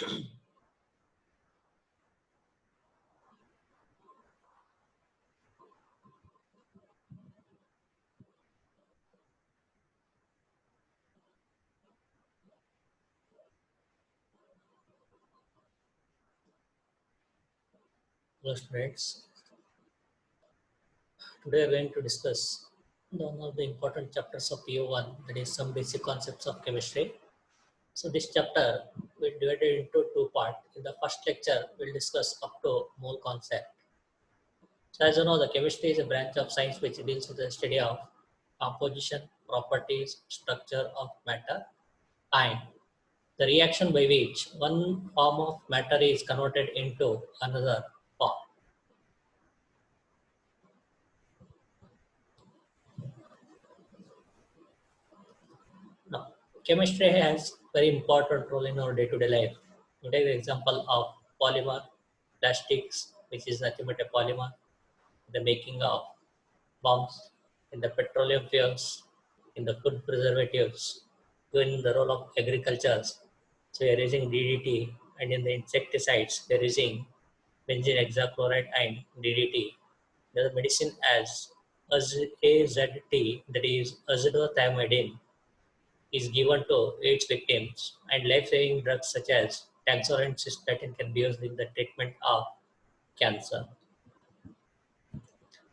Hello students, today we are going to discuss one of the important chapters of PO1, that is some basic concepts of chemistry. So this chapter we divided into two parts. In the first lecture, we'll discuss up to mole concept. So as you know, the chemistry is a branch of science which deals with the study of composition, properties, structure of matter, and the reaction by which one form of matter is converted into another form. Now, chemistry has very important role in our day-to-day life. We take the example of polymer, plastics, which is nothing but a polymer, the making of bombs, in the petroleum fuels, in the food preservatives, even in the role of agriculture. So we are using DDT, and in the insecticides, we are using benzene hexachloride and DDT. The medicine as AZT, that is azithromycin, is given to AIDS victims, and life-saving drugs such as Taxol and cisplatin can be used in the treatment of cancer.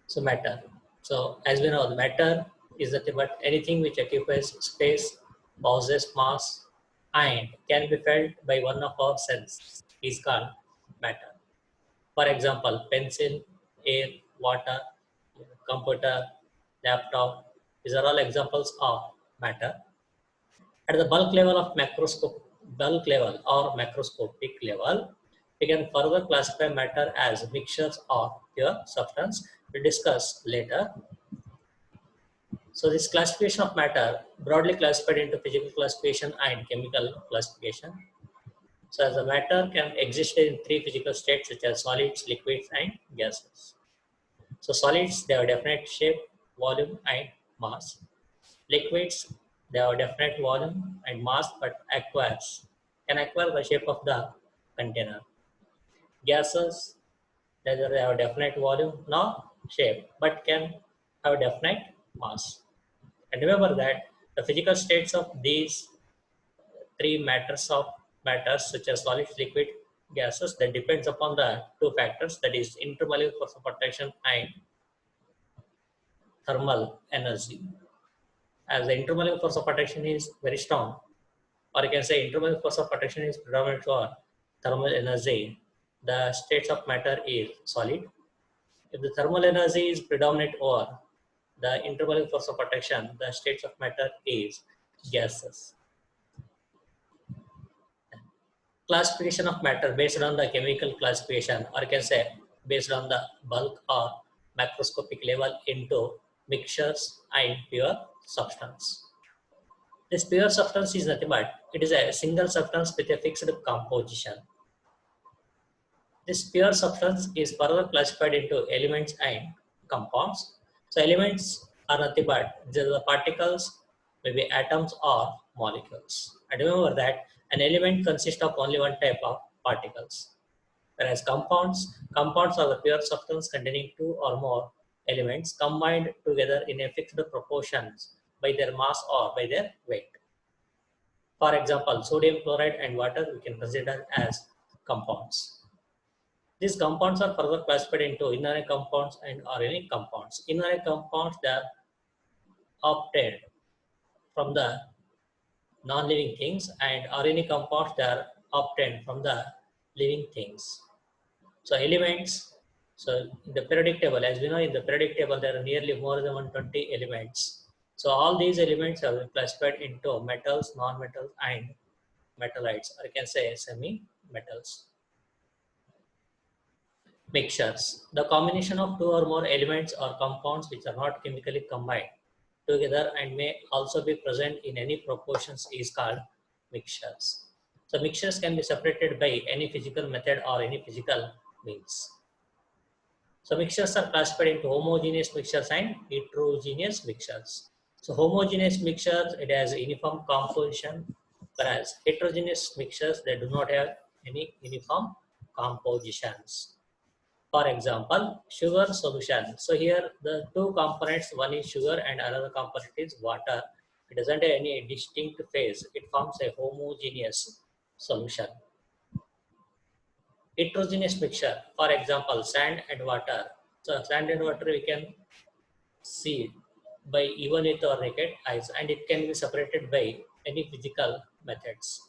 So matter. So as we know, the matter is nothing but anything which occupies space, possesses mass, and can be felt by one of our senses is called matter. For example, pencil, air, water, computer, laptop, these are all examples of matter. At the bulk level or macroscopic level, we can further classify matter as mixtures or pure substance. We discuss later. So this classification of matter broadly classified into physical classification and chemical classification. So as the matter can exist in three physical states such as solids, liquids, and gases. So solids, they have definite shape, volume, and mass. Liquids, they have definite volume and mass but can acquire the shape of the container. Gases, neither they have definite volume nor shape but can have definite mass. And remember that the physical states of these three matters such as solids, liquid, gases, that depends upon the two factors, that is intermolecular force of attraction and thermal energy. As the intermolecular force of attraction is very strong, or you can say intermolecular force of attraction is predominant for thermal energy, the states of matter is solid. If the thermal energy is predominant over the intermolecular force of attraction, the states of matter is gases. Classification of matter based on the chemical classification, or you can say based on the bulk or macroscopic level into mixtures and pure substance. This pure substance is nothing but it is a single substance with a fixed composition. This pure substance is further classified into elements and compounds. So elements are nothing but the particles, maybe atoms or molecules. And remember that an element consists of only one type of particles. Whereas compounds are the pure substance containing two or more elements combined together in a fixed proportions by their mass or by their weight. For example, sodium chloride and water we can consider as compounds. These compounds are further classified into inorganic compounds and organic compounds. Inorganic compounds, they are obtained from the non-living things, and organic compounds, they are obtained from the living things. So elements, so in the periodic table, as we know, in the periodic table there are nearly more than 120 elements. So all these elements are classified into metals, non-metals, and metallites, or you can say semi-metals. Mixtures. The combination of two or more elements or compounds which are not chemically combined together and may also be present in any proportions is called mixtures. So mixtures can be separated by any physical method or any physical means. So mixtures are classified into homogeneous mixtures and heterogeneous mixtures. So homogeneous mixtures, it has uniform composition, whereas heterogeneous mixtures, they do not have any uniform compositions. For example, sugar solution. So here the two components, one is sugar and another component is water. It doesn't have any distinct phase. It forms a homogeneous solution. Heterogeneous mixture, for example, sand and water. So sand and water we can see by even with our naked eyes, and it can be separated by any physical methods.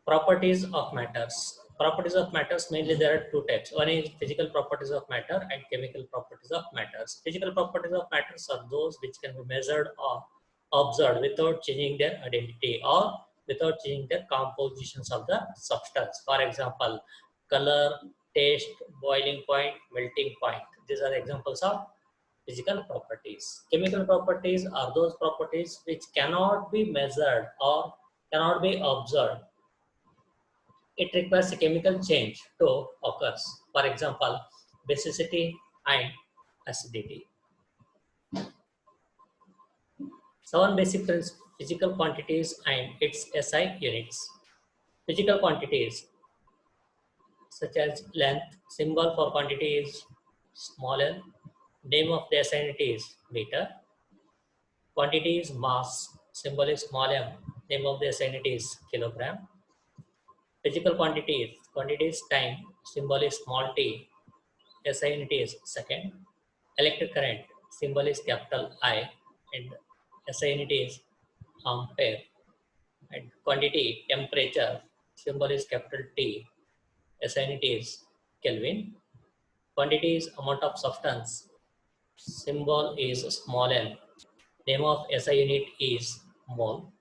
Properties of matters. Properties of matters, mainly there are two types. One is physical properties of matter and chemical properties of matters. Physical properties of matters are those which can be measured or observed without changing their identity or without changing their compositions of the substance. For example, color, taste, boiling point, melting point. These are examples of physical properties. Chemical properties are those properties which cannot be measured or cannot be observed. It requires a chemical change to occurs. For example, basicity and acidity. Seven basic physical quantities and its SI units. Physical quantities such as length, symbol for quantity is small l, name of the SI unit is meter. Quantity is mass, symbol is small m, name of the SI unit is kilogram. Physical quantity is time, symbol is small t, SI unit is second. Electric current, symbol is capital I, and SI unit is ampere. And quantity, temperature, symbol is capital T, SI unit is Kelvin. Quantity is amount of substance, symbol is small n, name of SI unit is mole.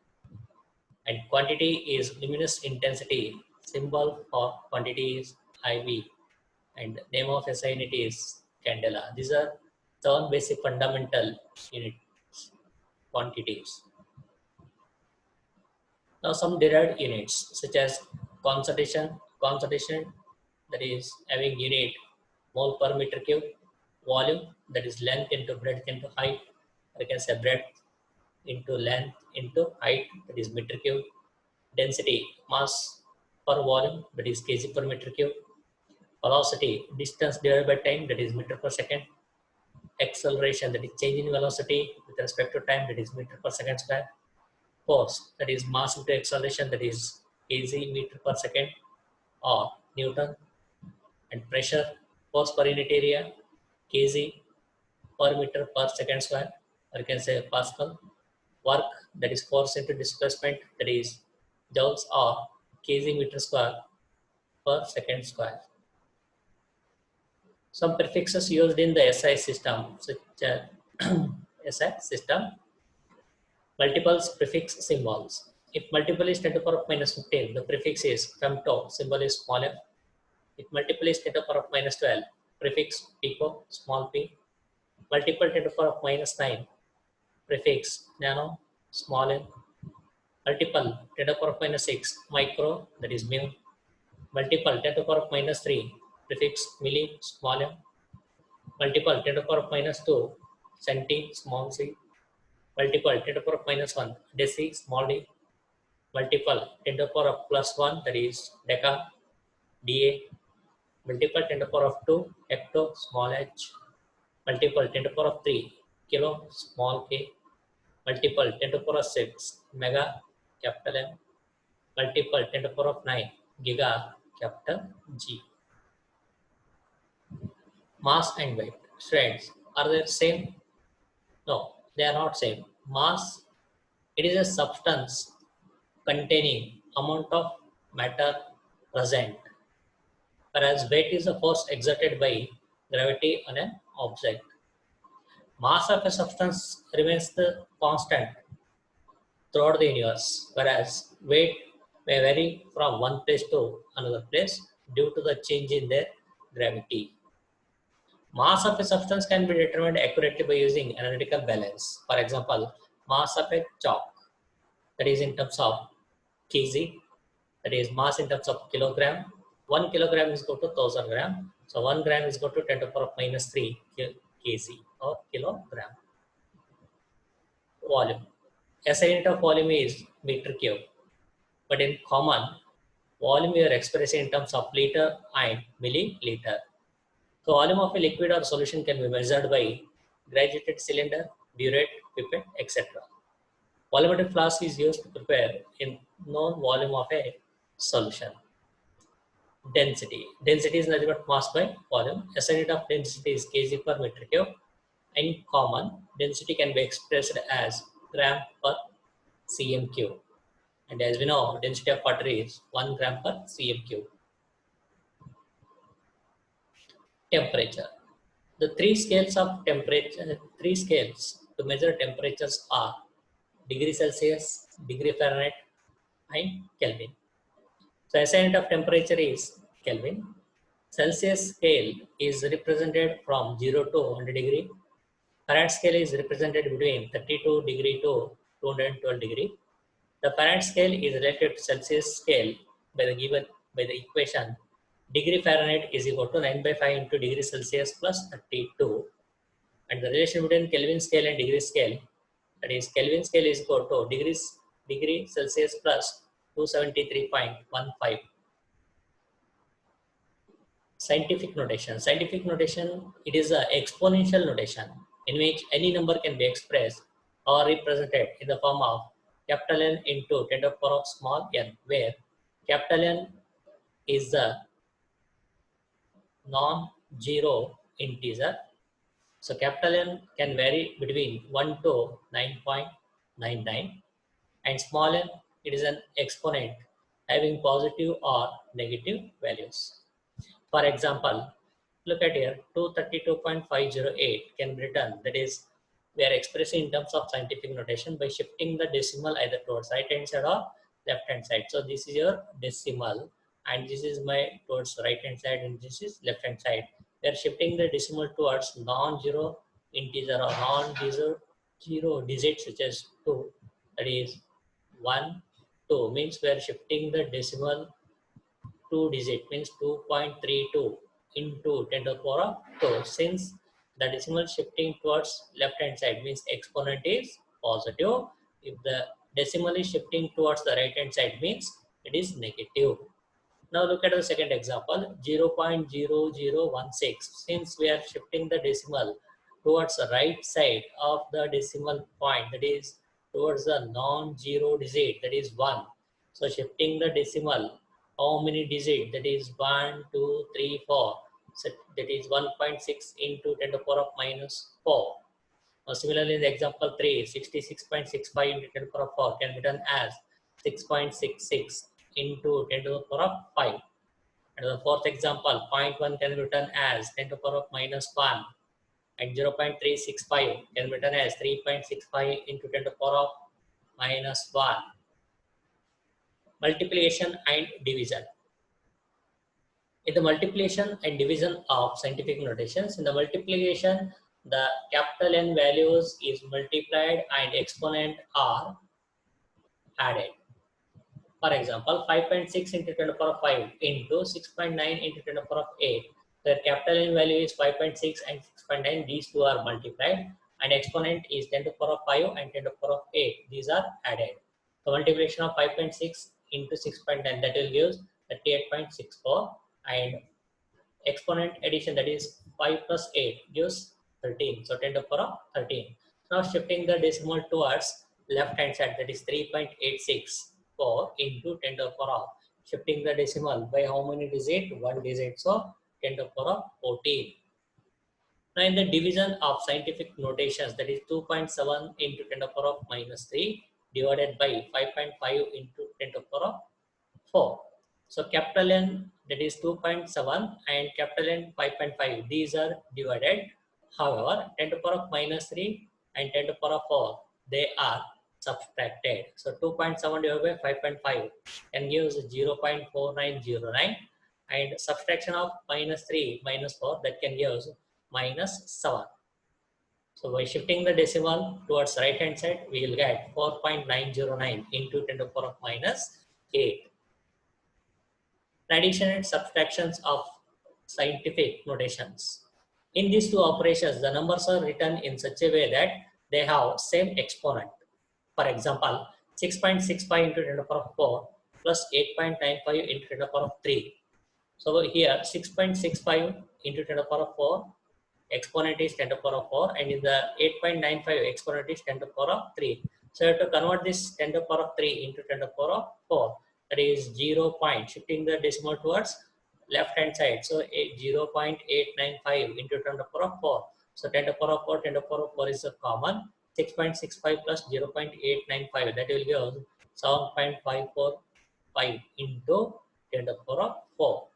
And quantity is luminous intensity, symbol for quantity is IV, and name of SI unit is candela. These are seven basic fundamental units, quantities. Now some derived units such as concentration that is having unit mole per meter cube, volume that is length into breadth into height, or you can say breadth into length into height, that is meter cube, density mass per volume, that is kg per meter cube, velocity distance divided by time, that is meter per second, acceleration that is change in velocity with respect to time, that is meter per second square, force that is mass into acceleration, that is kg meter per second or newton, and pressure force per unit area kg per meter per second square, or you can say pascal. Work that is force into displacement, that is joules or kg meter square per second square. Some prefixes used in the SI system, such as SI system, multiples prefix symbols. If multiple is 10 to the power of minus 15, the prefix is femto, symbol is small f. If multiple is 10 to the power of minus 12, prefix pico, small p. Multiple 10 to the power of minus 9, prefix nano, small n. Multiple 10 to the power of minus 6, micro, that is mu. Multiple 10 to the power of minus 3, prefix milli, small m. Multiple 10 to the power of minus 2, centi, small c. Multiple 10 to the power of minus 1, deci, small d. Multiple 10 to the power of plus 1, that is deca, da. Multiple 10 to the power of 2, hecto, small h. Multiple 10 to the power of 3, kilo, small k. Multiple 10 to the power of 6, mega, capital M. Multiple 10 to the power of 9, giga, capital G. Mass and weight. Students, are they same? No, they are not same. Mass, it is a substance containing amount of matter present, whereas weight is the force exerted by gravity on an object. Mass of a substance remains the constant throughout the universe, whereas weight may vary from one place to another place due to the change in their gravity. Mass of a substance can be determined accurately by using analytical balance. For example, mass of a chalk, that is in terms of kg, that is mass in terms of kilogram. 1 kilogram is equal to 1000 gram. So 1 gram is equal to 10 to the power of minus 3 kg or kilogram. Volume. SI unit of volume is meter cube. but in common, volume we are expressing in terms of liter and milliliter. So volume of a liquid or solution can be measured by graduated cylinder, burette, pipette, etc. Volumetric flask is used to prepare in known volume of a solution. Density. Density is nothing but mass by volume. SI unit of density is kg per meter cube. In common, density can be expressed as gram per cm cube. And as we know, density of water is 1 gram per cm cube. Temperature. The three scales of temperature, three scales to measure temperatures are degree Celsius, degree Fahrenheit, and Kelvin. So SI unit of temperature is Kelvin. Celsius scale is represented from 0 to 100 degree. Fahrenheit scale is represented between 32 degree to 212 degree. The Fahrenheit scale is related to Celsius scale by the equation degree Fahrenheit is equal to 9 by 5 into degree Celsius plus 32. And the relation between Kelvin scale and degree scale, that is Kelvin scale is equal to degree Celsius plus 273.15. Scientific notation. Scientific notation, it is an exponential notation in which any number can be expressed or represented in the form of capital N into 10 to the power of small n, where capital N is the non-zero integer. So capital N can vary between 1 to 9.99, and small n, it is an exponent having positive or negative values. For example, look at here, 232.508 can be written, that is, we are expressing in terms of scientific notation by shifting the decimal either towards right hand side or left hand side. So this is your decimal, and this is my towards right hand side, and this is left hand side. We are shifting the decimal towards non-zero integer or non-zero digit such as 2, that is 1, 2, means we are shifting the decimal 2 digit, means 2.32 into 10 to the power of 2. Since the decimal shifting towards left hand side means exponent is positive. If the decimal is shifting towards the right hand side means it is negative. Now look at the second example, 0.0016. Since we are shifting the decimal towards the right side of the decimal point, that is towards the non-zero digit, that is 1. So shifting the decimal, how many digits? That is 1, 2, 3, 4. So that is 1.6 into 10 to the power of minus 4. Now similarly, in the example 3, 66.65 into 10 to the power of 4 can be done as 6.66 into 10 to the power of 5. And the fourth example, 0.1 can be written as 10 to the power of minus 1. And 0.365 can be written as 3.65 into 10 to the power of minus 1. Multiplication and division. In the multiplication and division of scientific notations, in the multiplication, the capital N values is multiplied and exponent are added. For example, 5.6 into 10 to the power of 5 into 6.9 into 10 to the power of 8. The capital N value is 5.6 and 6.9. These two are multiplied, and exponent is 10 to the power of 5 and 10 to the power of 8. These are added. So multiplication of 5.6 into 6.9, that will give 38.64, and exponent addition, that is 5 plus 8 gives 13. So 10 to the power of 13. Now shifting the decimal towards left hand side, that is 3.864 into 10 to the power of, shifting the decimal by how many digits? 1 digit. So 10 to the power of 14. Now in the division of scientific notations, that is 2.7 into 10 to the power of minus 3 divided by 5.5 into 10 to the power of 4. So capital N, that is 2.7, and capital N 5.5. These are divided. However, 10 to the power of minus 3 and 10 to the power of 4, they are subtracted. So 2.7 divided by 5.5 can give 0.4909, and subtraction of minus 3 minus 4, that can give minus 7. So by shifting the decimal towards right hand side, we will get 4.909 into 10 to the power of minus 8. Addition and subtractions of scientific notations. In these two operations, the numbers are written in such a way that they have same exponent. For example, 6.65 into 10 to the power of 4 plus 8.95 into 10 to the power of 3. So here 6.65 into 10 to the power of 4, exponent is 10 to the power of 4, and in the 8.95 exponent is 10 to the power of 3. So you have to convert this 10 to the power of 3 into 10 to the power of 4. That is 0. Shifting the decimal towards left hand side. So 0.895 into 10 to the power of 4. So 10 to the power of 4, 10 to the power of 4 is a common. 6.65 plus 0.895, that will give 7.545 into 10 to the power of 4.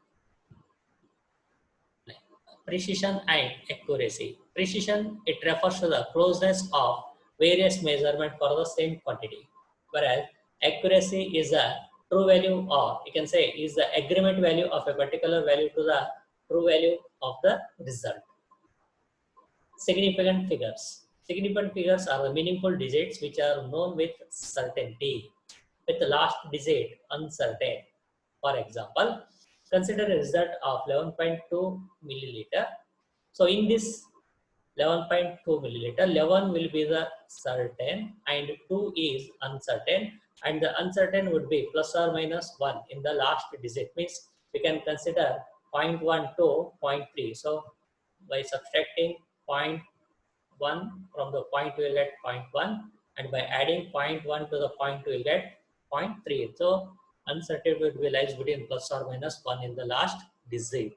Precision and accuracy. Precision, it refers to the closeness of various measurements for the same quantity, whereas accuracy is a true value, or you can say is the agreement value of a particular value to the true value of the result. Significant figures. Significant figures are the meaningful digits which are known with certainty, with the last digit uncertain. For example, consider a result of 11.2 milliliter. So in this 11.2 milliliter, 11 will be the certain and 2 is uncertain, and the uncertain would be plus or minus 1 in the last digit. Means we can consider 0.1 to 0.3. So by subtracting 0.1 from the point, we will get 0.1, and by adding 0.1 to the point, we will get 0.3. So uncertainty would be lies between plus or minus 1 in the last digit.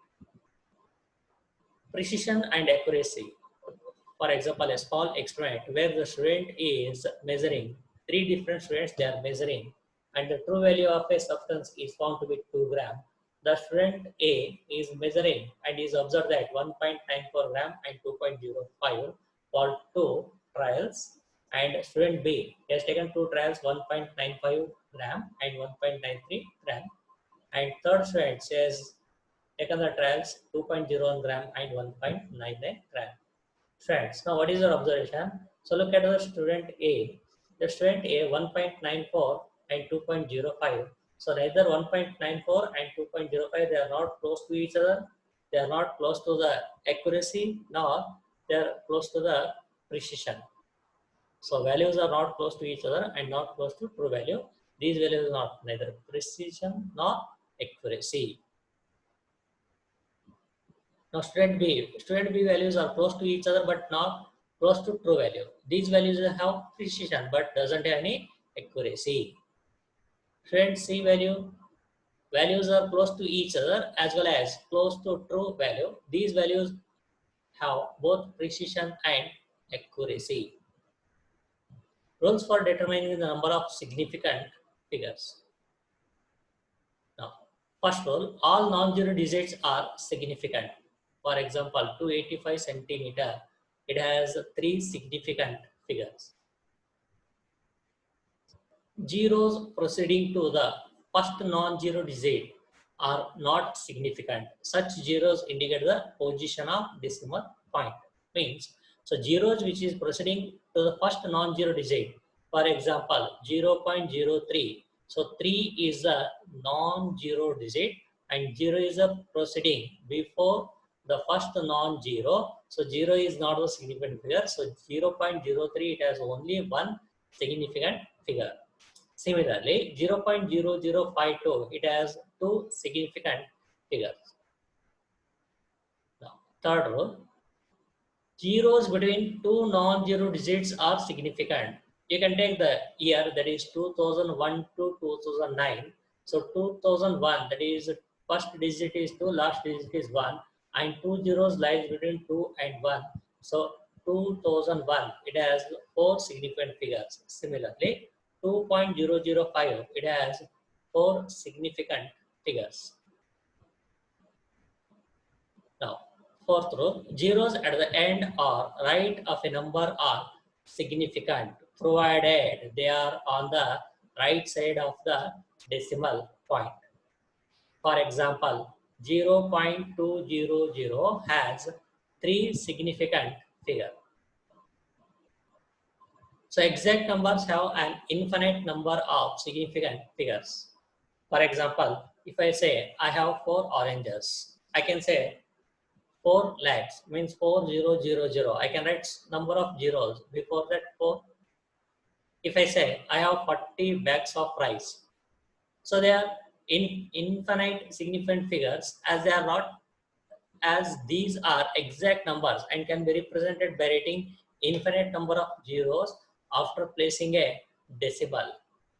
Precision and accuracy. For example, a small experiment where the student is measuring, three different students they are measuring, and the true value of a substance is found to be 2 gram. The student A is measuring and is observed that 1.94 gram and 2.05 for 2 trials, and student B has taken 2 trials 1.95 gram and 1.93 gram, and third student has taken the trials 2.01 gram and 1.99 gram. Friends, now what is your observation? So look at the student A. The student A 1.94 and 2.05. So neither 1.94 and 2.05, they are not close to each other. They are not close to the accuracy, nor they are close to the precision. So values are not close to each other and not close to true value. These values are not neither precision nor accuracy. Now student B values are close to each other but not close to true value. These values have precision but doesn't have any accuracy. Student C values are close to each other as well as close to true value. These values have both precision and accuracy. Rules for determining the number of significant figures. Now, first rule, all non-zero digits are significant. For example, 285 centimeter, it has 3 significant figures. Zeros proceeding to the first non-zero digit are not significant. Such zeros indicate the position of decimal point. Means, so zeros which is proceeding to the first non-zero digit, for example, 0.03. So 3 is a non-zero digit and 0 is a proceeding before the first non-zero. So 0 is not a significant figure. So 0.03, it has only one significant figure. Similarly, 0.0052, it has 2 significant figures. Now, third rule, zeros between 2 non-zero digits are significant. You can take the year, that is 2001 to 2009. So 2001, that is first digit is 2, last digit is 1, and 2 zeros lies between 2 and 1. So 2001, it has 4 significant figures. Similarly, 2.005, it has 4 significant figures. Now, fourth rule, zeros at the end or right of a number are significant, provided they are on the right side of the decimal point. For example, 0.200 has 3 significant figures. So exact numbers have an infinite number of significant figures. For example, if I say I have 4 oranges, I can say 4 lakhs means 4000. I can write number of zeros before that 4. If I say I have 40 bags of rice, So they are infinite significant figures, as they are not, as these are exact numbers and can be represented by writing infinite number of zeros after placing a decimal.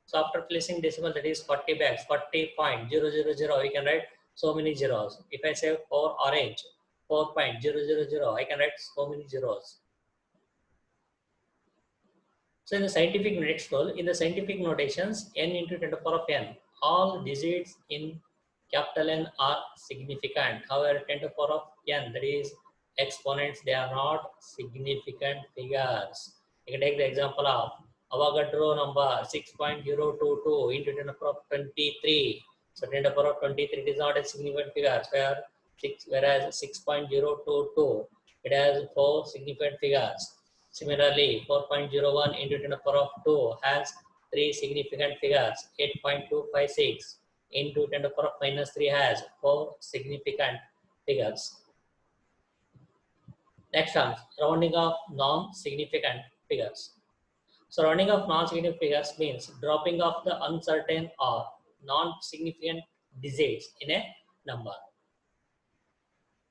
So after placing decimal, that is 40 bags, 40.000, we can write so many zeros. If I say for orange, 4.000, I can write so many zeros. So in the scientific next rule, in the scientific notations, n into 10 to the power of n, all digits in capital N are significant. However, 10 to the power of n, that is exponents, they are not significant figures. You can take the example of Avogadro number 6.022 into 10 to the power of 23. So 10 to the power of 23 is not a significant figure, whereas 6.022, it has 4 significant figures. Similarly, 4.01 into 10 to the power of 2 has 3 significant figures. 8.256 into 10 to the power of minus 3 has 4 significant figures. Next one, rounding of non-significant figures. So rounding of non-significant figures means dropping of the uncertain or non-significant digits in a number.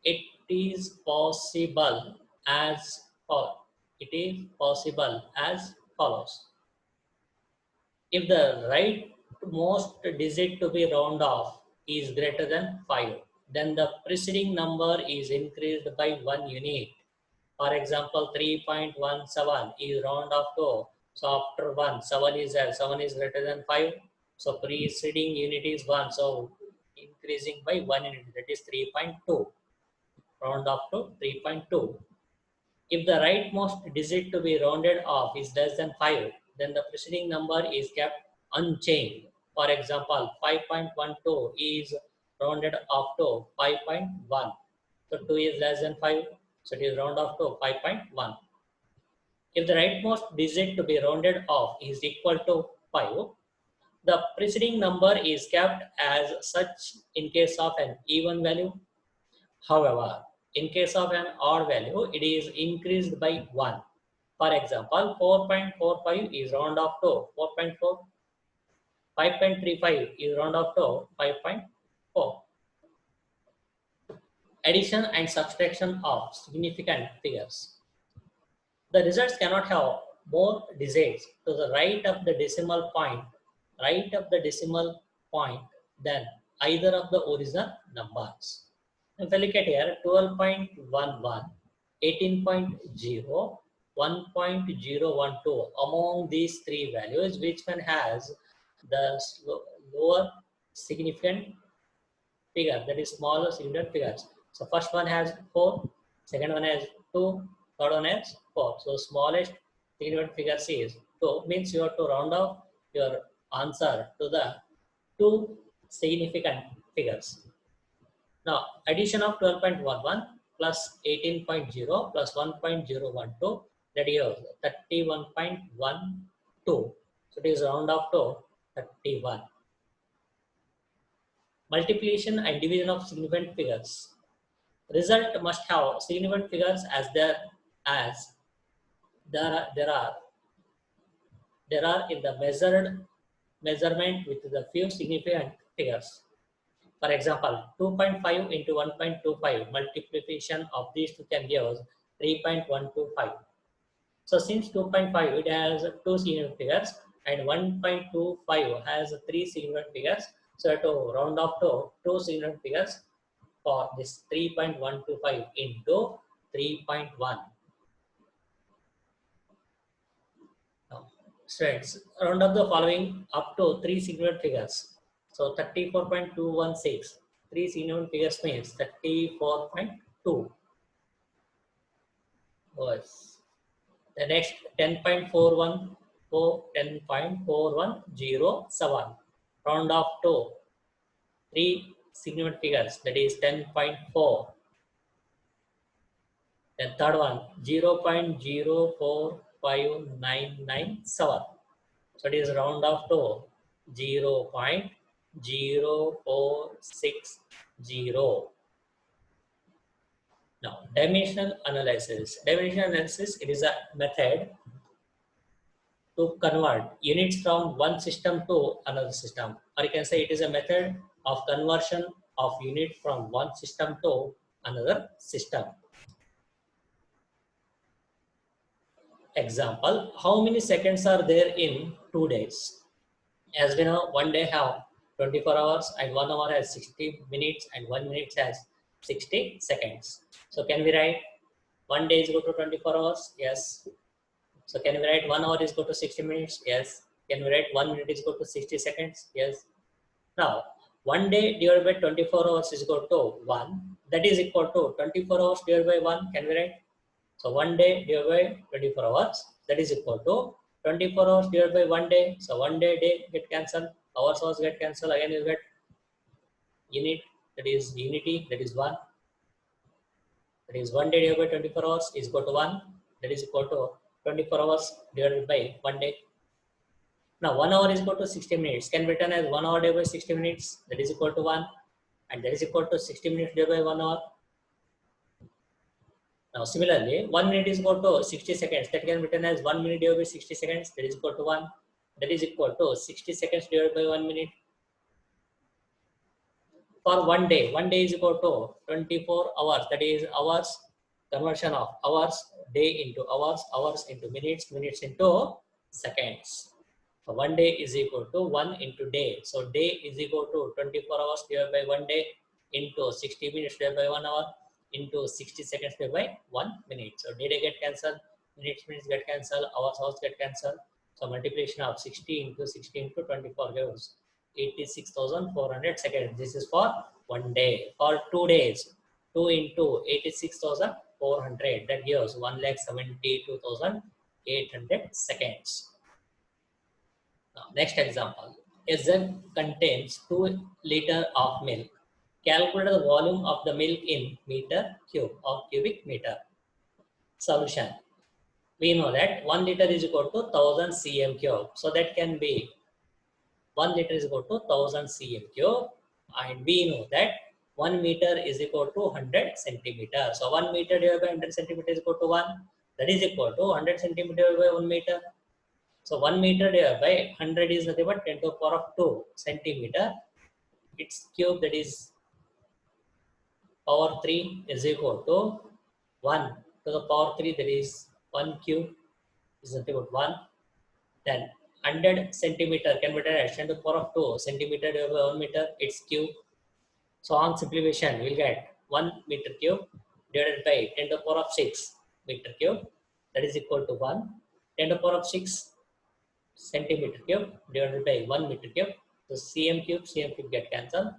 It is possible as follows. It is possible as follows. If the rightmost digit to be round off is greater than 5, then the preceding number is increased by 1 unit. For example, 3.17 is round off to, so after 1, 7 is there, 7 is greater than 5. So preceding unit is 1, so increasing by 1 unit, that is 3.2. Round off to 3.2. If the rightmost digit to be rounded off is less than 5, then the preceding number is kept unchanged. For example, 5.12 is rounded off to 5.1. So 2 is less than 5, so it is rounded off to 5.1. If the rightmost digit to be rounded off is equal to 5, the preceding number is kept as such in case of an even value. However, in case of an odd value, it is increased by 1. For example, 4.45 is round off to 4.4. 5.35 is round off to 5.4. Addition and subtraction of significant figures. The results cannot have more digits to the right of the decimal point than either of the original numbers. If I look at here, 12.11, 18.0, 1.012, among these three values, which one has the lower significant figure, that is smaller significant figures? So first one has 4, second one has 2, third one has 4. So smallest significant figure is 2, means you have to round off your answer to the 2 significant figures. Now, addition of 12.11 plus 18.0 plus 1.012, that is 31.12. So it is round off to 31. Multiplication and division of significant figures. Result must have significant figures as there are in the measurement with the few significant figures. For example, 2.5 into 1.25, multiplication of these two can give us 3.125. So since 2.5 it has 2 significant figures and 1.25 has 3 significant figures, so to round off to 2 significant figures for this 3.125 into 3.1. Now, students, round up the following up to 3 significant figures. So 34.216, 3 significant figures means 34.2. Was the next 10.41, 10.4107, round off to 3 significant figures, that is 10.4. Then third one, 0.045997. So it is round off to 0.0460. Now, dimensional analysis. Dimensional analysis, it is a method to convert units from one system to another system, or you can say it is a method of conversion of unit from one system to another system. Example, how many seconds are there in 2 days? As we know, one day have 24 hours and 1 hour has 60 minutes and 1 minute has 60 seconds. So can we write 1 day is equal to 24 hours? Yes. So can we write 1 hour is equal to 60 minutes? Yes. Can we write 1 minute is equal to 60 seconds? Yes. Now, 1 day divided by 24 hours is equal to 1. That is equal to 24 hours divided by 1. Can we write? So 1 day divided by 24 hours, that is equal to 24 hours divided by 1 day. So 1 day get cancelled, hours get cancelled. Again you get unit, that is unity, that is 1. That is 1 day divided by 24 hours is equal to 1. That is equal to 24 hours divided by 1 day. Now 1 hour is equal to 60 minutes. Can be written as 1 hour divided by 60 minutes. That is equal to 1. And that is equal to 60 minutes divided by 1 hour. Now, similarly, 1 minute is equal to 60 seconds. That can be written as 1 minute divided by 60 seconds. That is equal to 1. That is equal to 60 seconds divided by 1 minute. For 1 day is equal to 24 hours. That is hours, conversion of hours, day into hours, hours into minutes, minutes into seconds. So 1 day is equal to 1 into day. So day is equal to 24 hours divided by 1 day into 60 minutes divided by 1 hour into 60 seconds divided by 1 minute. So day get cancelled, minutes get cancelled, hours get cancelled. So multiplication of 60 into 60 into 24 gives 86,400 seconds. This is for 1 day. For 2 days, 2 into 86,400, that gives 1,72,800 seconds. Now, next example. A jug contains 2 liters of milk. Calculate the volume of the milk in meter cube or cubic meter. Solution. We know that 1 liter is equal to 1000 cm cube. So that can be 1 liter is equal to 1000 cm cube. And we know that 1 meter is equal to 100 centimeter. So 1 meter divided by 100 centimeter is equal to 1. That is equal to 100 centimeter divided by 1 meter. So 1 meter divided by 100 is nothing but 10 to the power of 2 centimeter. Its cube, that is power 3, is equal to 1 to the power 3, that is 1 cube is nothing but 1. Then 100 centimeter can be written as 10 to the power of 2 centimeter divided by 1 meter, its cube. So on simplification, we'll get 1 meter cube divided by 10 to the power of 6 meter cube, that is equal to 1. 10 to the power of 6 centimeter cube divided by 1 meter cube. So cm cube get cancelled.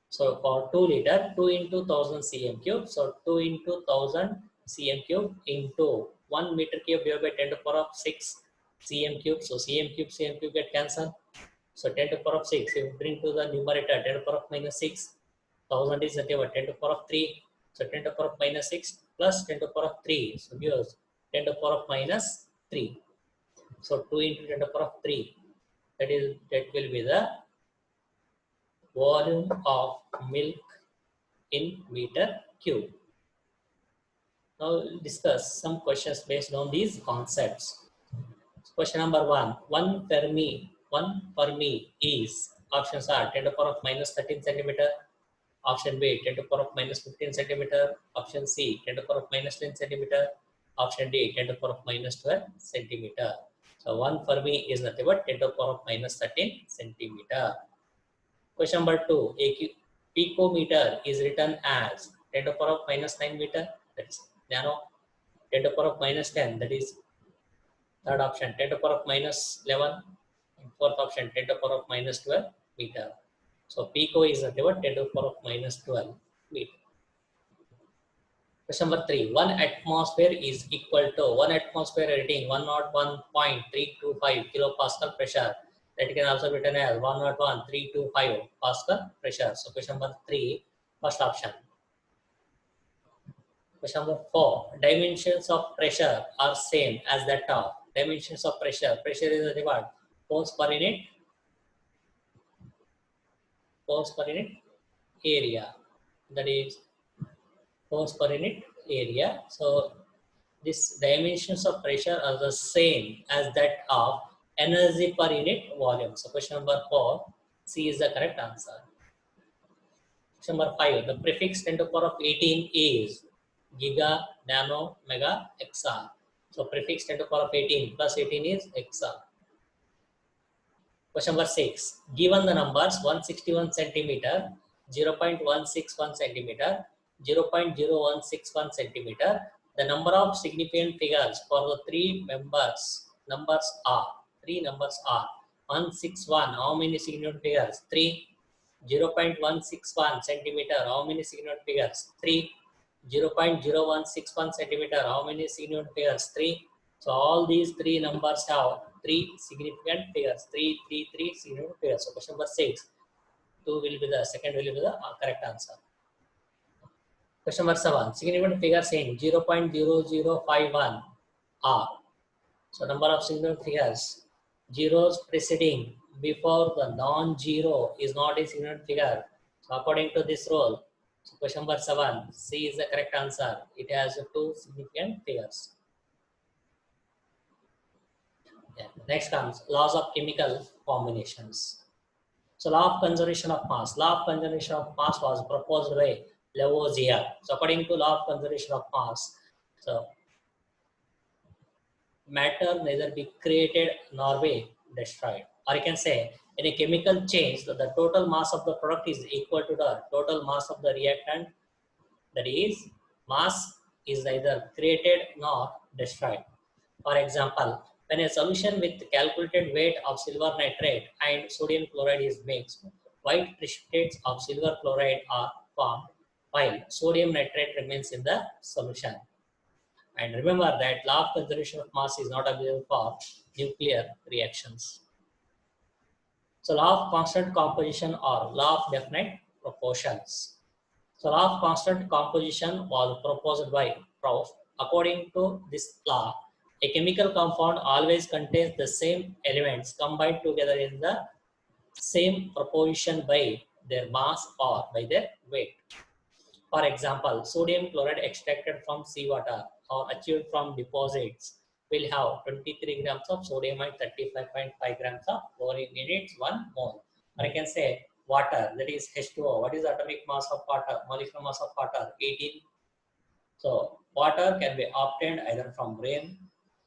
So for 2 liter, 2 into 1000 cm cube. So 2 into 1000 cm cube into 1 meter cube divided by 10 to the power of 6 cm cube. So cm cube get cancelled. So 10 to the power of 6, if you bring to the numerator 10 to the power of minus 6, 1000 is nothing but 10 to the power of 3. So 10 to the power of minus 6 plus 10 to the power of 3. So gives 10 to the power of minus 3. So 2 into 10 to the power of 3. That will be the volume of milk in meter cube. Now we'll discuss some questions based on these concepts. Question number 1. 1 Fermi is, options are 10 to the power of minus 13 centimeter, option B 10 to the power of minus 15 centimeter, option C 10 to the power of minus 10 centimeter, option D 10 to the power of minus 12 centimeter. So 1 Fermi is nothing but 10 to the power of minus 13 centimeter. Question number 2. A picometer is written as 10 to the power of minus 9 meter, that is nano. 10 to the power of minus 10, that is third option. 10 to the power of minus 11. And fourth option, 10 to the power of minus 12 meter. So pico is nothing but 10 to the power of minus 12 meter. Question number 3. 1 atmosphere is equal to 1 atmosphere reading 101.325 kilopascal pressure. That can also be written as 101.325 Pascal pressure. So question number 3, first option. Question number 4. Dimensions of pressure are same as that of dimensions of pressure. Pressure is nothing but force per unit area. That is force per unit area. So these dimensions of pressure are the same as that of energy per unit volume. So question number 4, C is the correct answer. Question number 5, the prefix 10 to the power of 18 is giga, nano, mega, exa. So prefix 10 to the power of 18 plus 18 is exa. Question number 6, given the numbers 161 centimeter, 0.161 centimeter, 0.0161 centimeter, the number of significant figures for the numbers are 161, how many significant figures? 3. 0.161 centimeter, how many significant figures? 3. 0.0161 centimeter, how many significant figures? 3. So all these three numbers have 3 significant figures. 3, 3, 3 significant figures. So question number 6, 2 will be the second will be the correct answer. Question number 7, significant figures in 0.0051 are. So number of significant figures, zeros preceding before the non-zero is not a significant figure. So according to this rule, so question number 7, C is the correct answer. It has 2 significant figures. Yeah. Next comes laws of chemical combinations. So law of conservation of mass. Law of conservation of mass was proposed by Lavoisier. So according to law of conservation of mass, so matter neither be created nor be destroyed. Or you can say in a chemical change, the total mass of the product is equal to the total mass of the reactant. That is, mass is neither created nor destroyed. For example, when a solution with calculated weight of silver nitrate and sodium chloride is mixed, white precipitates of silver chloride are formed, while sodium nitrate remains in the solution. And remember that law of conservation of mass is not available for nuclear reactions. So law of constant composition or law of definite proportions. So law of constant composition was proposed by Proust. According to this law, a chemical compound always contains the same elements combined together in the same proportion by their mass or by their weight. For example, sodium chloride extracted from seawater or achieved from deposits will have 23 grams of sodium and 35.5 grams of chlorine in its 1 mole. Or I can say water, that is H2O. What is the atomic mass of water? Molecular mass of water, 18. So water can be obtained either from rain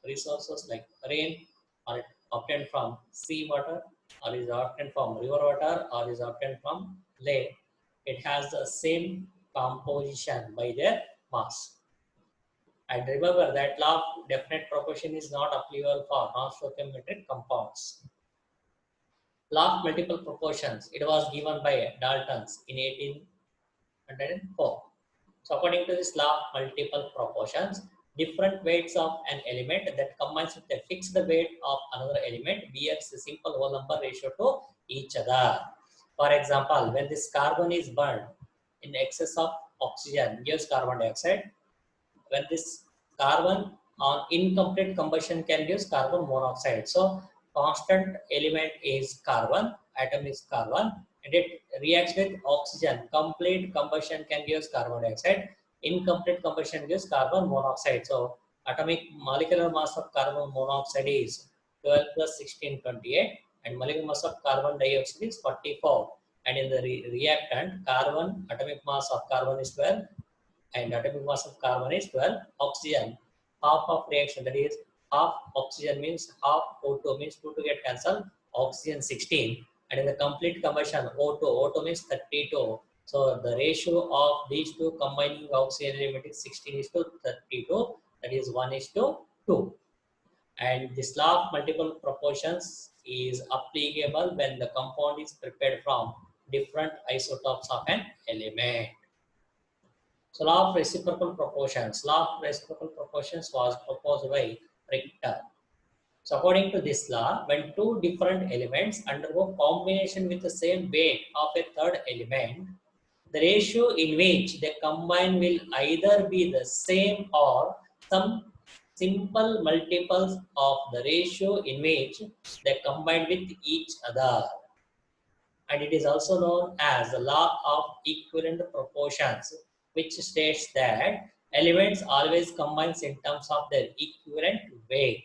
resources like rain, or obtained from sea water, or is obtained from river water, or is obtained from lake. It has the same composition by their mass. And remember that law of definite proportion is not applicable for non-stoichiometric compounds. Law of multiple proportions, it was given by Daltons in 1804. So according to this law of multiple proportions, different weights of an element that combines with a fixed weight of another element bears a simple whole number ratio to each other. For example, when this carbon is burned in excess of oxygen gives carbon dioxide. When this carbon on incomplete combustion can give carbon monoxide. So constant element is carbon, atom is carbon, and it reacts with oxygen. Complete combustion can give carbon dioxide. Incomplete combustion gives carbon monoxide. So atomic molecular mass of carbon monoxide is 12 plus 16, 28, and molecular mass of carbon dioxide is 44. And in the reactant, carbon atomic mass of carbon is 12, and atomic mass of carbon is 12. Oxygen, half of reaction, that is half oxygen means half O2 means 2 to get cancelled, oxygen 16, and in the complete combustion O2 means 32. So the ratio of these two combining oxygen element is 16 is to 32, that is 1 is to 2. And this law of multiple proportions is applicable when the compound is prepared from different isotopes of an element. So law of reciprocal proportions. Law of reciprocal proportions was proposed by Richter. So according to this law, when two different elements undergo combination with the same weight of a third element, the ratio in which they combine will either be the same or some simple multiples of the ratio in which they combine with each other. And it is also known as the law of equivalent proportions, which states that Elements always combines in terms of their equivalent weight.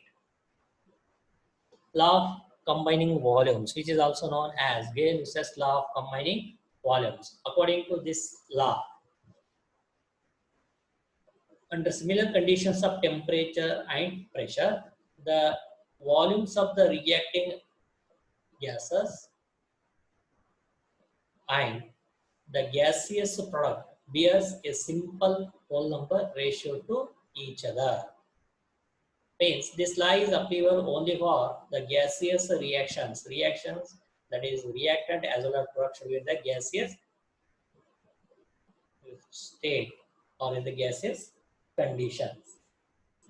Law of combining volumes, which is also known as Gay-Lussac's law of combining volumes. According to this law, under similar conditions of temperature and pressure, the volumes of the reacting gases and the gaseous product bears a simple whole number ratio to each other. Means this law is applicable only for the gaseous reactions. Reactions, that is reactant as well as product should be in the gaseous state or in the gaseous conditions.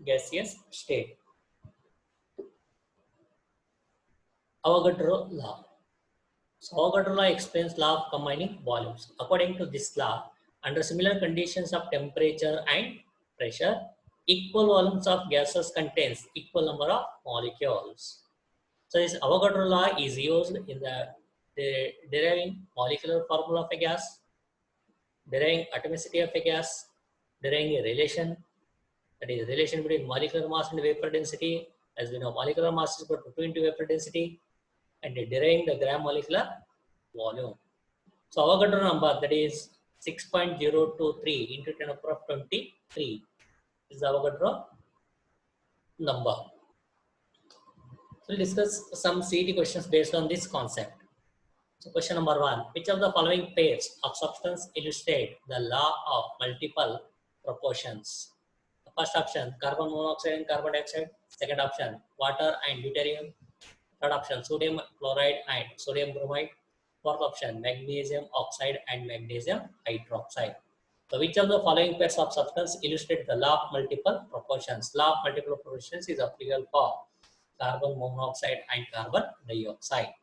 Gaseous state. Avogadro law. So Avogadro law explains law of combining volumes. According to this law, under similar conditions of temperature and pressure, equal volumes of gases contains equal number of molecules. So this Avogadro law is used in the deriving molecular formula of a gas, deriving atomicity of a gas, deriving a relation, that is relation between molecular mass and vapor density. As we know, molecular mass is equal to 2 into vapor density, and deriving the gram molecular volume. So Avogadro number, that is 6.023 into 10 to the power of 23 is the Avogadro number. So we'll discuss some CET questions based on this concept. So question number 1, which of the following pairs of substance illustrate the law of multiple proportions? The first option, carbon monoxide and carbon dioxide. Second option, water and deuterium. Third option, sodium chloride and sodium bromide. Fourth option, magnesium oxide and magnesium hydroxide. So which of the following pairs of substance illustrate the law of multiple proportions? Law of multiple proportions is applicable for carbon monoxide and carbon dioxide,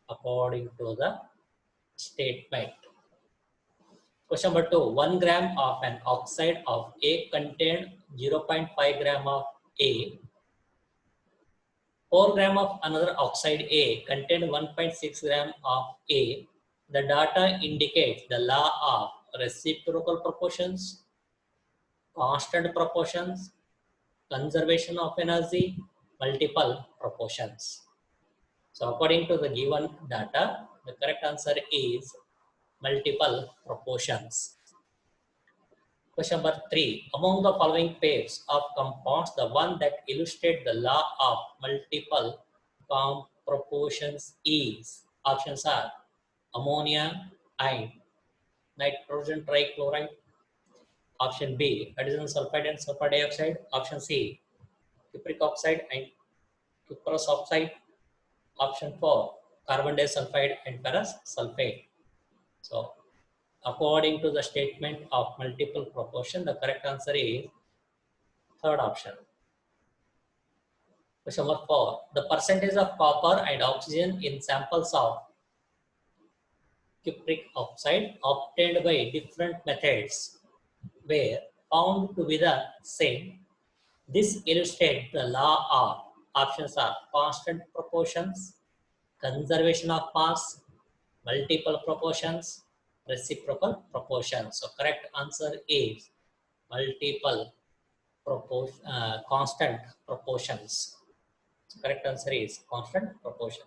according to the statement. Question number 2, 1 gram of an oxide of A contained 0.5 gram of A. 4 gram of another oxide A contained 1.6 gram of A. The data indicates the law of reciprocal proportions, constant proportions, conservation of energy, multiple proportions. So according to the given data, the correct answer is multiple proportions. Question number 3. Among the following pairs of compounds, the one that illustrates the law of multiple proportions is, options are ammonia and nitrogen trichloride. Option B, hydrogen sulfide and sulfur dioxide. Option C, cupric oxide and cuprous oxide. Option 4, carbon disulfide and ferrous sulfate. So according to the statement of multiple proportion, the correct answer is third option. Question number 4. The percentage of copper and oxygen in samples of cupric oxide obtained by different methods were found to be the same. This illustrates the law of, options are constant proportions, conservation of mass, multiple proportions, reciprocal proportions. So correct answer is multiple constant proportions. So correct answer is constant proportion.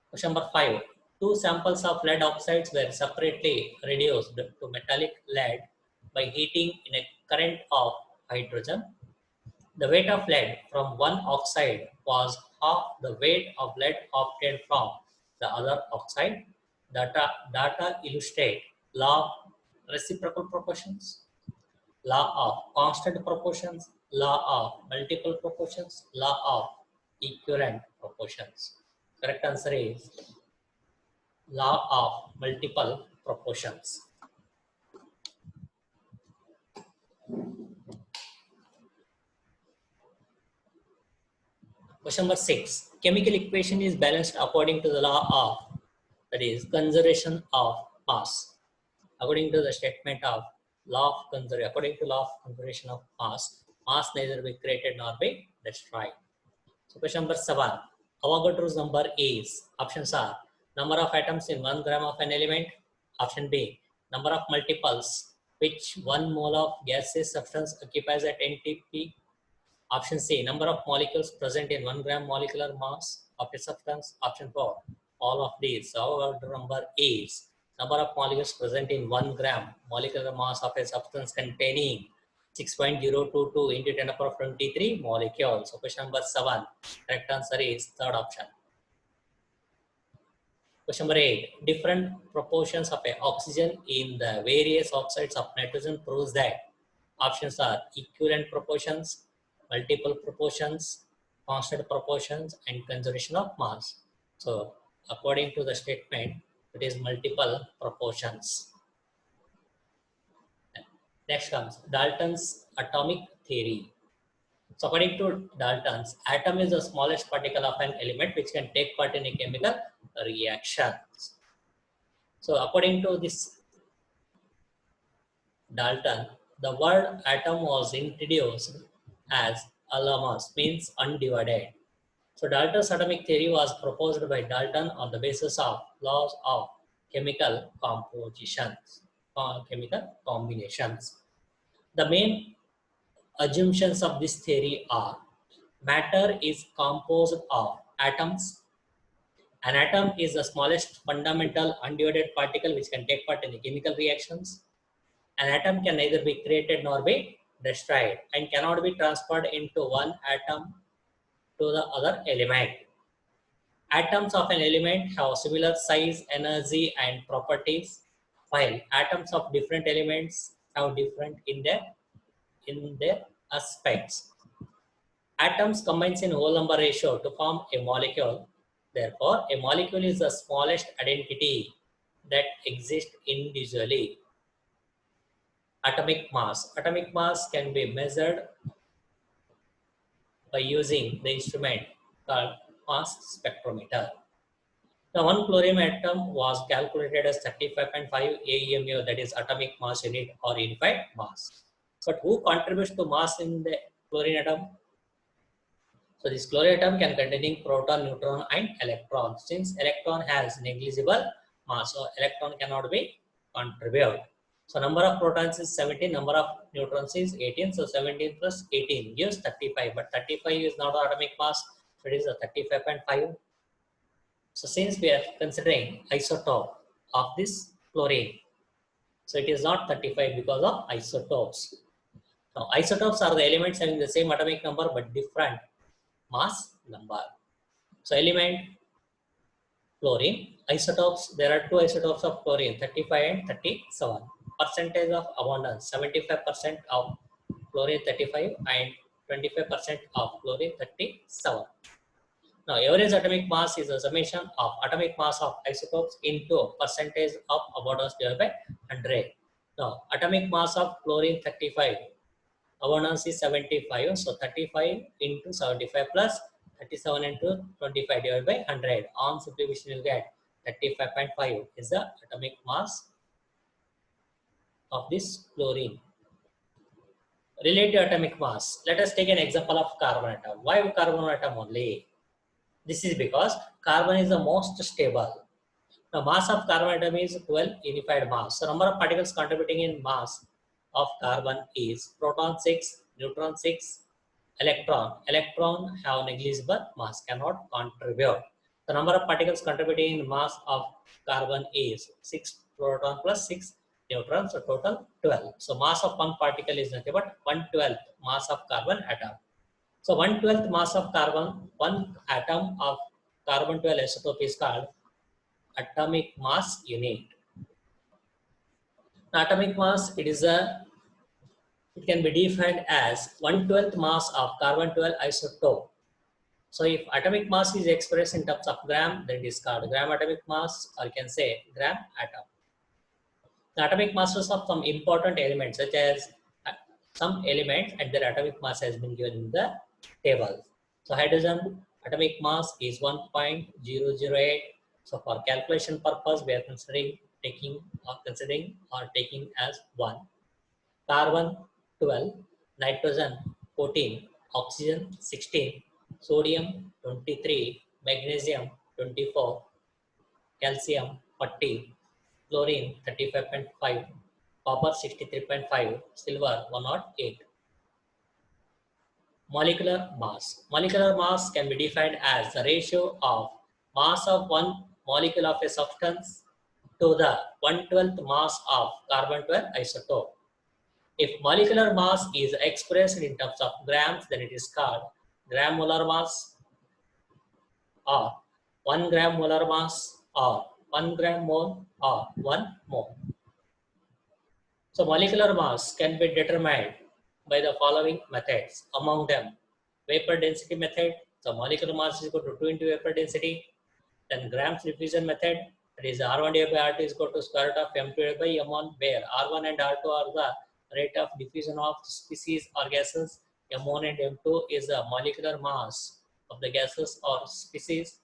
Question number 5. 2 samples of lead oxides were separately reduced to metallic lead by heating in a current of hydrogen. The weight of lead from one oxide was half the weight of lead obtained from the other oxide. Data illustrate law of reciprocal proportions, law of constant proportions, law of multiple proportions, law of equivalent proportions. Correct answer is law of multiple proportions. Question number 6. Chemical equation is balanced according to the law of, that is, conservation of mass. According to the statement of law of conservation, according to law of conservation of mass, mass neither be created nor be destroyed. So question number 7. Avogadro's number is, options are number of atoms in 1 gram of an element. Option B, number of multiples which 1 mole of gaseous substance occupies at NTP? Option C, number of molecules present in 1 gram molecular mass of a substance. Option 4, all of these. Our number is number of molecules present in 1 gram molecular mass of a substance containing 6.022 into 10 to the power of 23 molecules. So question number 7, correct answer is third option. Question number 8, different proportions of a oxygen in the various oxides of nitrogen proves that options are equivalent proportions, multiple proportions, constant proportions, and conservation of mass. So according to the statement, it is multiple proportions. Next comes Dalton's atomic theory. So according to Dalton's, atom is the smallest particle of an element which can take part in a chemical reaction. So according to this Dalton, the word atom was introduced as alamos, means undivided. So Dalton's atomic theory was proposed by Dalton on the basis of laws of chemical compositions or chemical combinations. The main assumptions of this theory are: matter is composed of atoms. An atom is the smallest fundamental undivided particle which can take part in the chemical reactions. An atom can neither be created nor be destroyed and cannot be transferred into one atom to the other element. Atoms of an element have similar size, energy, and properties, while atoms of different elements have different in their aspects. Atoms combines in whole number ratio to form a molecule. Therefore, a molecule is the smallest identity that exists individually. Atomic mass. Atomic mass can be measured by using the instrument called mass spectrometer. The one chlorine atom was calculated as 35.5 AEMU, that is atomic mass unit or unified mass. But who contributes to mass in the chlorine atom? So this chlorine atom can containing proton, neutron, and electron. Since electron has negligible mass, so electron cannot be contributed. So number of protons is 17, number of neutrons is 18. So 17 plus 18 gives 35, but 35 is not atomic mass, so it is a 35.5. So since we are considering isotope of this chlorine, so it is not 35 because of isotopes. Now isotopes are the elements having the same atomic number but different mass number. So element chlorine, isotopes, there are two isotopes of chlorine, 35 and 37. Percentage of abundance, 75% of chlorine 35 and 25% of chlorine 37. Now average atomic mass is a summation of atomic mass of isotopes into percentage of abundance divided by 100. Now atomic mass of chlorine 35, abundance is 75, so 35 into 75 plus 37 into 25 divided by 100. On simplification you will get 35.5 is the atomic mass of this chlorine. Relative atomic mass. Let us take an example of carbon atom. Why carbon atom only? This is because carbon is the most stable. The mass of carbon atom is 12 unified mass. So number of particles contributing in mass of carbon is proton 6, neutron 6, electron. Electron have negligible mass, cannot contribute. The number of particles contributing in mass of carbon is 6 proton plus 6 neutrons, so total 12. So mass of one particle is nothing but 1/12 mass of carbon atom. So 1/12 mass of carbon, one atom of carbon 12 isotope is called atomic mass unit. Atomic mass, it can be defined as 1/12 mass of carbon 12 isotope. So if atomic mass is expressed in terms of gram, then it is called gram atomic mass, or you can say gram atom. The atomic masses of some important elements, such as some elements and their atomic mass has been given in the table. So hydrogen atomic mass is 1.008. So for calculation purpose, we are taking as 1. Carbon 12, nitrogen 14, oxygen 16, sodium 23, magnesium 24, calcium 40, chlorine 35.5, copper 63.5, silver 108. Molecular mass. Molecular mass can be defined as the ratio of mass of one molecule of a substance to the 1/12th mass of carbon 12 isotope. If molecular mass is expressed in terms of grams, then it is called gram molar mass, or 1 gram molar mass, or 1 gram mole, or 1 mole. So molecular mass can be determined by the following methods. Among them, vapor density method. So molecular mass is equal to 2 into vapor density. Then Gram's diffusion method, that is R1 divided by R2 is equal to square root of M2 divided by M1, where R1 and R2 are the rate of diffusion of species or gases. M1 and M2 is the molecular mass of the gases or species.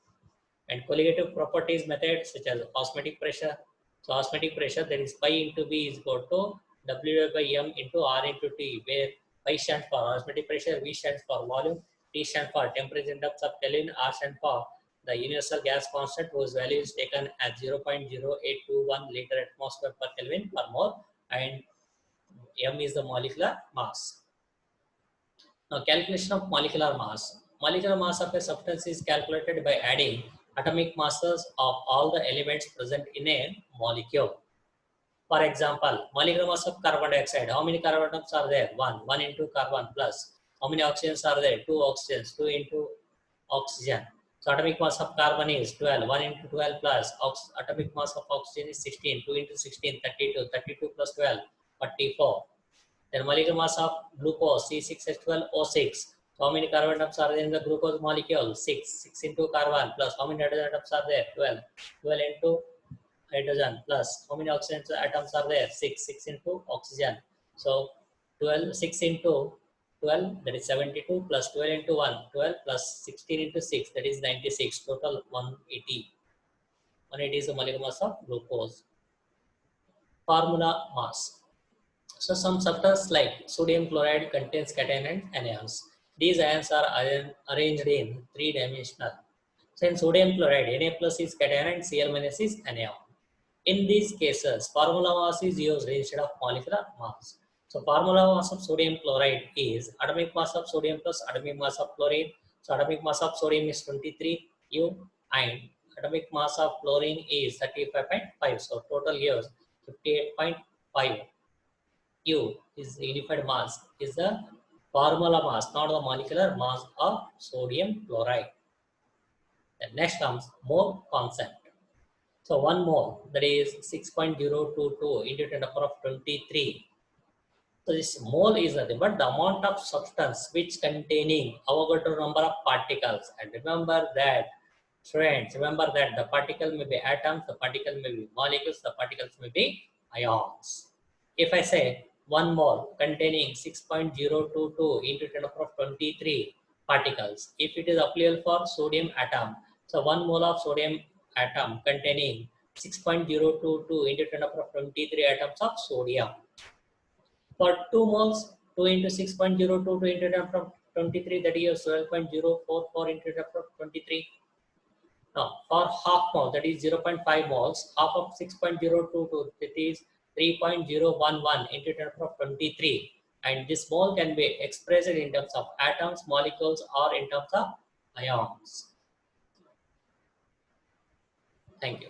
And colligative properties methods such as osmotic pressure. So osmotic pressure, that is pi into B is equal to W divided by M into R into T, where pi stands for osmotic pressure, V stands for volume, T stands for temperature in terms of Kelvin, R stands for the universal gas constant, whose value is taken as 0.0821 liter atmosphere per Kelvin per mole, and M is the molecular mass. Now, calculation of molecular mass. Molecular mass of a substance is calculated by adding atomic masses of all the elements present in a molecule. For example, molecular mass of carbon dioxide. How many carbon atoms are there? 1. 1 into carbon plus. How many oxygens are there? 2 oxygens. 2 into oxygen. So atomic mass of carbon is 12. 1 into 12 plus. Atomic mass of oxygen is 16. 2 into 16, 32. 32 plus 12, 44. Then molecular mass of glucose C6H12O6. So how many carbon atoms are there in the glucose molecule? 6. 6 into carbon plus how many hydrogen atoms are there? 12. 12 into hydrogen plus how many oxygen atoms are there? 6. 6 into oxygen. So 12, 6 into 12, that is 72, plus 12 into 1, 12 plus 16 into 6, that is 96. Total 180. 180 is the molecular mass of glucose. Formula mass. So some substances like sodium chloride contains cation and anions. These ions are arranged in three-dimensional. So in sodium chloride, Na plus is cation and Cl minus is anion. In these cases, formula mass is used instead of molecular mass. So formula mass of sodium chloride is atomic mass of sodium plus atomic mass of chlorine. So atomic mass of sodium is 23 U and atomic mass of chlorine is 35.5. So total gives 58.5. U is the unified mass, is the formula mass, not the molecular mass of sodium chloride. Then next comes mole concept. So 1 mole, that is 6.022 into 10 to the power of 23. So this mole is nothing but the amount of substance which containing Avogadro number of particles. And remember that, friends, remember that the particle may be atoms, the particle may be molecules, the particles may be ions. If I say 1 mole containing 6.022 into 10 to the power of 23 particles, if it is applicable for sodium atom, so 1 mole of sodium atom containing 6.022 into 10 to the power of 23 atoms of sodium. For 2 moles, 2 into 6.022 into 10 to the power of 23, that is 12.044 into 10 to the power of 23. Now, for half mole, that is 0.5 moles, half of 6.022, that is 3.011 into 10 to the power of 23. And this mole can be expressed in terms of atoms, molecules, or in terms of ions. Thank you.